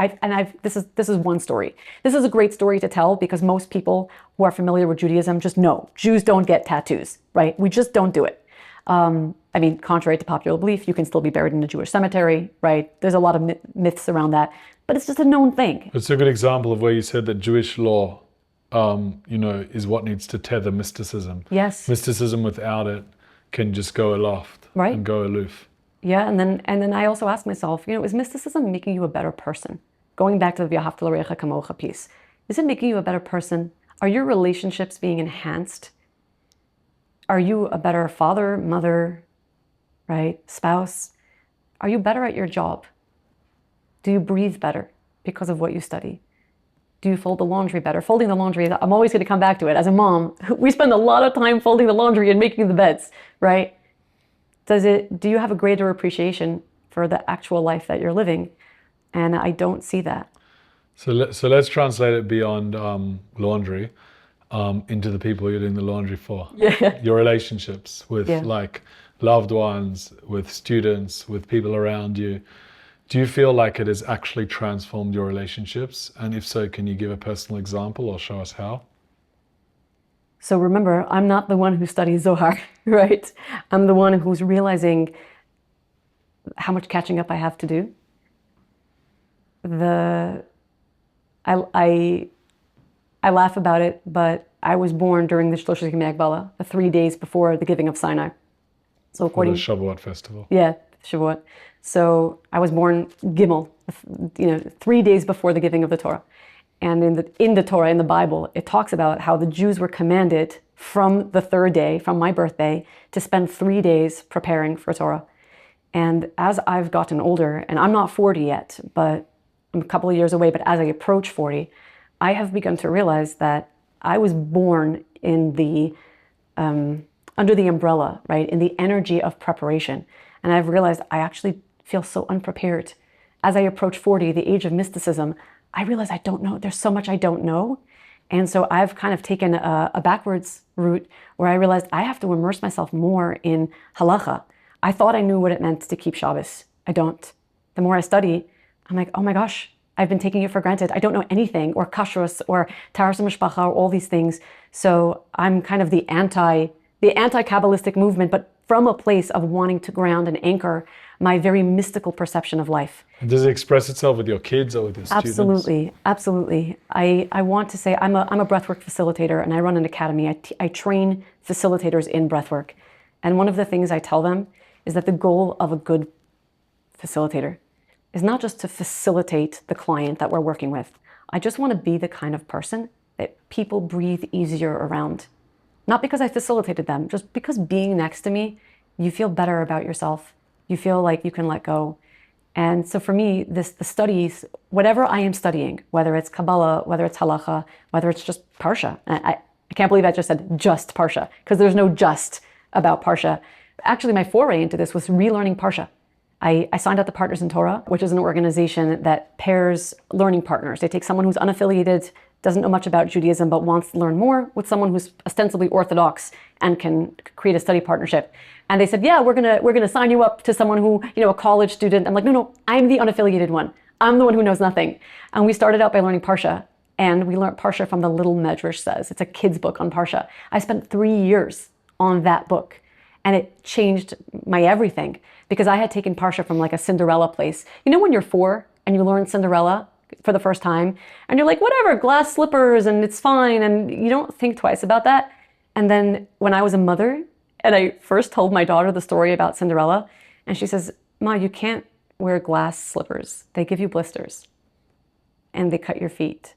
this is one story. This is a great story to tell because most people who are familiar with Judaism just know Jews don't get tattoos, right? We just don't do it. I mean, contrary to popular belief, you can still be buried in a Jewish cemetery, right? There's a lot of myths around that, but it's just a known thing. It's a good example of where you said that Jewish law, is what needs to tether mysticism. Yes. Mysticism without it can just go aloft, right, and go aloof. Yeah, and then I also ask myself, is mysticism making you a better person? Going back to the V'ahavta l'reacha kamocha piece, is it making you a better person? Are your relationships being enhanced? Are you a better father, mother, right, spouse? Are you better at your job? Do you breathe better because of what you study? Do you fold the laundry better? Folding the laundry, I'm always going to come back to it. As a mom, we spend a lot of time folding the laundry and making the beds, right? Do you have a greater appreciation for the actual life that you're living? And I don't see that. So let's translate it beyond laundry into the people you're doing the laundry for. Yeah. Your relationships with like loved ones, with students, with people around you. Do you feel like it has actually transformed your relationships? And if so, can you give a personal example or show us how? So remember, I'm not the one who studies Zohar, right? I'm the one who's realizing how much catching up I have to do. I laugh about it, but I was born during the Shloshim Yemei Hagbala, the 3 days before the giving of Sinai. So according to the Shavuot festival. Yeah, Shavuot. So I was born Gimel, 3 days before the giving of the Torah. And in the Torah, in the Bible, it talks about how the Jews were commanded from the third day, from my birthday, to spend 3 days preparing for Torah. And as I've gotten older, and I'm not 40 yet, but I'm a couple of years away, but as I approach 40, I have begun to realize that I was born in the under the umbrella, right, in the energy of preparation. And I've realized I actually feel so unprepared. As I approach 40, the age of mysticism, I realize I don't know. There's so much I don't know. And so I've kind of taken a backwards route where I realized I have to immerse myself more in halacha. I thought I knew what it meant to keep Shabbos. I don't. The more I study, I'm like, oh my gosh, I've been taking it for granted. I don't know anything, or kashrus, or taharas mishpacha, or all these things. So I'm kind of the anti-Kabbalistic movement, but from a place of wanting to ground and anchor my very mystical perception of life. And does it express itself with your kids or with your students? Absolutely, absolutely. I want to say I'm a breathwork facilitator, and I run an academy. I train facilitators in breathwork. And one of the things I tell them is that the goal of a good facilitator is not just to facilitate the client that we're working with. I just want to be the kind of person that people breathe easier around. Not because I facilitated them, just because being next to me, you feel better about yourself. You feel like you can let go. And so for me, the studies, whatever I am studying, whether it's Kabbalah, whether it's Halacha, whether it's just Parsha. I can't believe I just said just Parsha, because there's no just about Parsha. Actually, my foray into this was relearning Parsha. I signed up to Partners in Torah, which is an organization that pairs learning partners. They take someone who's unaffiliated, doesn't know much about Judaism, but wants to learn more, with someone who's ostensibly Orthodox and can create a study partnership. And they said, yeah, we're gonna sign you up to someone who, a college student. I'm like, no, I'm the unaffiliated one. I'm the one who knows nothing. And we started out by learning Parsha, and we learned Parsha from the Little Medrash Says. It's a kid's book on Parsha. I spent 3 years on that book, and it changed my everything, because I had taken Parsha from like a Cinderella place. When you're 4 and you learn Cinderella for the first time, and you're like, whatever, glass slippers, and it's fine, and you don't think twice about that. And then when I was a mother, and I first told my daughter the story about Cinderella, and she says, Ma, you can't wear glass slippers. They give you blisters, and they cut your feet.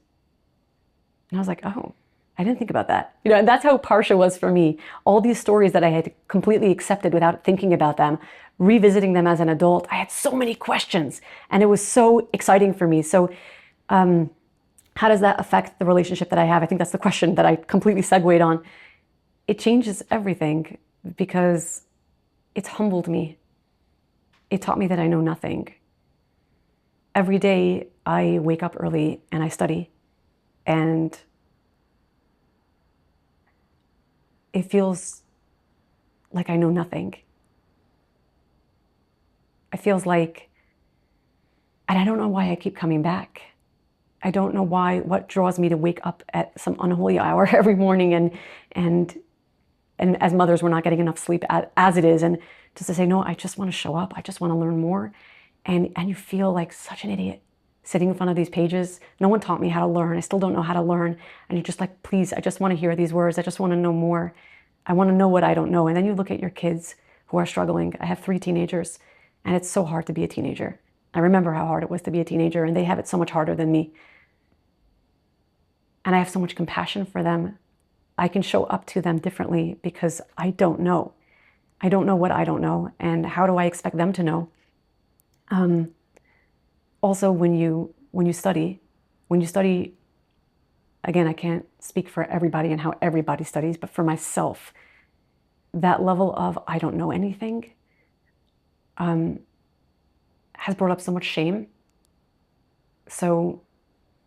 And I was like, oh, I didn't think about that. And that's how Parsha was for me. All these stories that I had completely accepted without thinking about them, revisiting them as an adult, I had so many questions, and it was so exciting for me. So how does that affect the relationship that I have? I think that's the question that I completely segued on. It changes everything because it's humbled me. It taught me that I know nothing. Every day I wake up early and I study, and it feels like I know nothing. It feels like, and I don't know why I keep coming back. I don't know what draws me to wake up at some unholy hour every morning, and as mothers, we're not getting enough sleep as it is, and just to say, no, I just want to show up. I just want to learn more. And you feel like such an idiot sitting in front of these pages. No one taught me how to learn. I still don't know how to learn. And you're just like, please, I just want to hear these words. I just want to know more. I want to know what I don't know. And then you look at your kids who are struggling. I have 3 teenagers, and it's so hard to be a teenager. I remember how hard it was to be a teenager, and they have it so much harder than me. And I have so much compassion for them. I can show up to them differently because I don't know. I don't know what I don't know, and how do I expect them to know? Also, when you study, again, I can't speak for everybody and how everybody studies, but for myself, that level of I don't know anything has brought up so much shame. So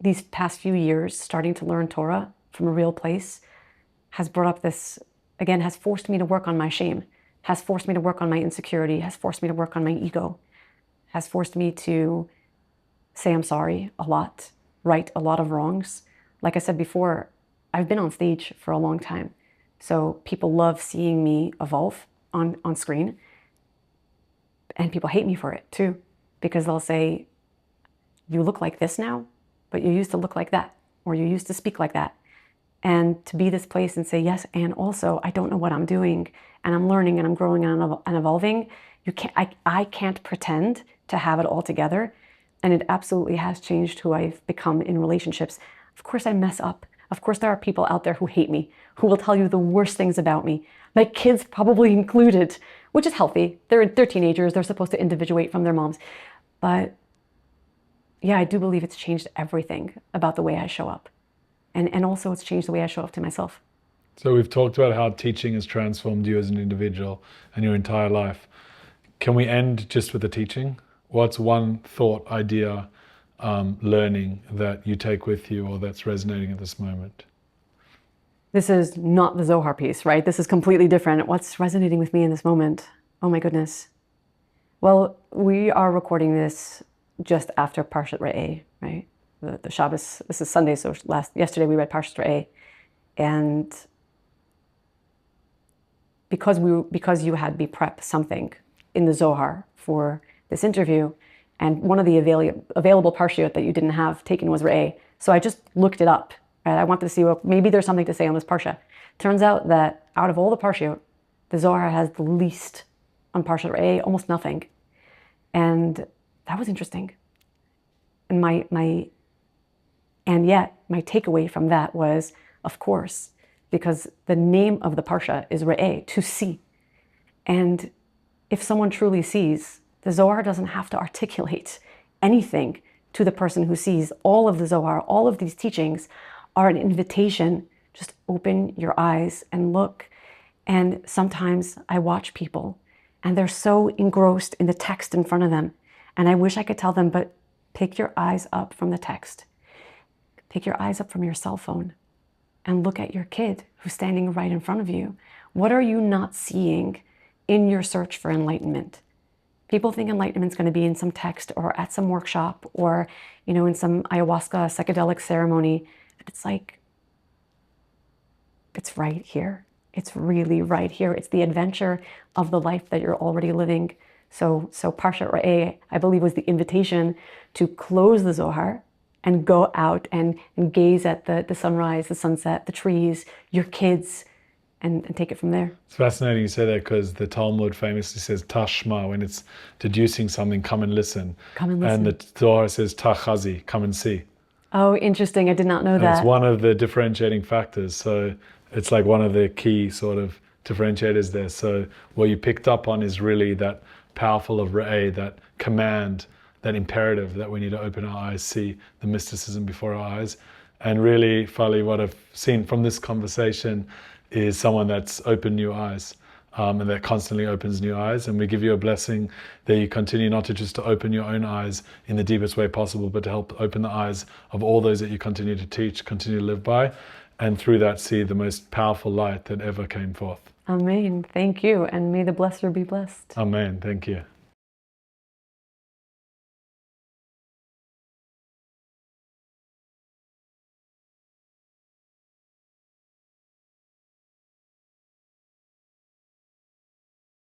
these past few years, starting to learn Torah from a real place has brought up this, again, has forced me to work on my shame, has forced me to work on my insecurity, has forced me to work on my ego, has forced me to say I'm sorry a lot, right a lot of wrongs. Like I said before, I've been on stage for a long time. So people love seeing me evolve on screen. And people hate me for it too, because they'll say, you look like this now, but you used to look like that, or you used to speak like that. And to be this place and say, yes, and also I don't know what I'm doing, and I'm learning and I'm growing and evolving. I can't pretend to have it all together. And it absolutely has changed who I've become in relationships. Of course I mess up. Of course there are people out there who hate me, who will tell you the worst things about me, my kids probably included, which is healthy. They're teenagers. They're supposed to individuate from their moms. But yeah, I do believe it's changed everything about the way I show up. And also it's changed the way I show up to myself. So we've talked about how teaching has transformed you as an individual and your entire life. Can we end just with the teaching? What's one thought, idea, learning that you take with you or that's resonating at this moment? This is not the Zohar piece, right? This is completely different. What's resonating with me in this moment? Oh my goodness. Well, we are recording this just after Parshat Re'eh, right? The Shabbos, this is Sunday, so yesterday we read Parshat Re'eh. And because you had me prep something in the Zohar for this interview, and one of the available Parshiyot that you didn't have taken was Re'eh, so I just looked it up, right? I wanted to see, well, maybe there's something to say on this Parsha. Turns out that out of all the Parshiyot, the Zohar has the least on Parshat Re'eh, almost nothing. And that was interesting. And and yet my takeaway from that was, of course, because the name of the Parsha is Re'eh, to see. And if someone truly sees, the Zohar doesn't have to articulate anything to the person who sees. All of the Zohar, all of these teachings are an invitation. Just open your eyes and look. And sometimes I watch people and they're so engrossed in the text in front of them. And I wish I could tell them, but pick your eyes up from the text. Pick your eyes up from your cell phone and look at your kid who's standing right in front of you. What are you not seeing in your search for enlightenment? People think enlightenment is going to be in some text or at some workshop or, in some ayahuasca psychedelic ceremony. It's like, it's right here. It's really right here. It's the adventure of the life that you're already living. So Parshat Re'eh, I believe, was the invitation to close the Zohar and go out and gaze at the sunrise, the sunset, the trees, your kids, and take it from there. It's fascinating you say that, because the Talmud famously says tashma when it's deducing something, come and listen. Come and listen. And the Torah says tachazi, come and see. Oh, interesting. I did not know And that. it's one of the differentiating factors. So it's like one of the key sort of differentiators there. So what you picked up on is really that powerful of Re'eh, that command, that imperative that we need to open our eyes, see the mysticism before our eyes. And really, Fally, what I've seen from this conversation is someone that's opened new eyes, and that constantly opens new eyes. And we give you a blessing that you continue not to just to open your own eyes in the deepest way possible, but to help open the eyes of all those that you continue to teach, continue to live by, and through that see the most powerful light that ever came forth. Amen. Thank you. And may the blesser be blessed. Amen. Thank you.